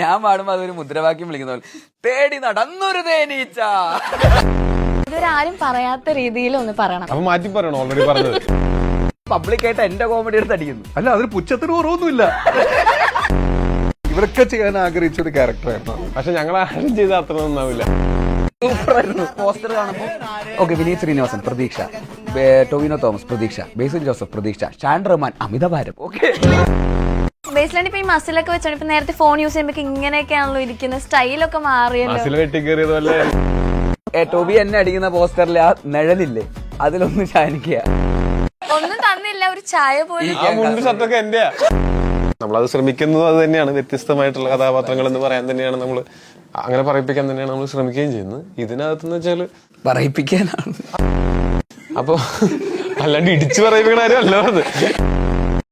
ഞാൻ പാടുമ്പോ അതൊരു മുദ്രാവാക്യം വിളിക്കുന്ന പോലെ തേടി നടന്നൊരു തേനീച്ച. ഇതൊരാരും പറയാത്ത രീതിയിൽ ഒന്ന് പറയണം. അപ്പൊ മാറ്റി പറയണം, ഓൾറെഡി പറഞ്ഞത്. പബ്ലിക്കായിട്ട് എന്റെ കോമഡി എടുത്ത് അടിക്കുന്നു. അല്ല, അതിന് പുച്ഛത്തിന് കുറവൊന്നുമില്ല. ഇവരൊക്കെ ചെയ്യാൻ ആഗ്രഹിച്ച ഒരു ക്യാരക്ടറായിരുന്നു. പക്ഷെ ഞങ്ങൾ ആരും ചെയ്ത അത്ര നന്നാവില്ല. സൂപ്പറായിരുന്നു. പോസ്റ്റർ കാണുമ്പോൾ ഓക്കെ, വിനീത് ശ്രീനിവാസൻ പ്രതീക്ഷ, ടൊവിനോ തോമസ് പ്രതീക്ഷ, ബേസിൽ ജോസഫ് പ്രതീക്ഷ, ഷാൻ റഹ്മാൻ അമിതഭാരം. ഓക്കെ, ബേസിലാണ് ഇപ്പൊ ഈ മസിലൊക്കെ വെച്ചാണ് ഇപ്പൊ നേരത്തെ ഫോൺ യൂസ് ചെയ്യുമ്പോ ഇങ്ങനെയൊക്കെയാണല്ലോ ഇരിക്കുന്നത്, സ്റ്റൈലൊക്കെ മാറിയല്ലോ. മസിൽ വെട്ടിക്കേറിയതുപോലെ. ടോബി എന്നെ അടിക്കുന്ന പോസ്റ്ററിലെ ആ നിഴലില്ലേ, അതിലൊന്ന് ഷാനിക്കുക. ഒന്നും തന്നില്ല, ഒരു ചായ പോലും. ആ മുണ്ട് ഷർട്ടൊക്കെ എന്റെയാ. നമ്മളത് ശ്രമിക്കുന്നത് അത് തന്നെയാണ്, വ്യത്യസ്തമായിട്ടുള്ള കഥാപാത്രങ്ങൾ എന്ന് പറയാൻ തന്നെയാണ് നമ്മൾ, അങ്ങനെ പറയിപ്പിക്കാൻ തന്നെയാണ് നമ്മൾ ശ്രമിക്കുകയും ചെയ്യുന്നത്. ഇതിനകത്തെന്ന് വെച്ചാല് പറയിപ്പിക്കാനാണ്. അപ്പൊ അല്ലാണ്ട് ഇടിച്ചു പറയിപ്പിക്കണ ആരും അല്ല അത്.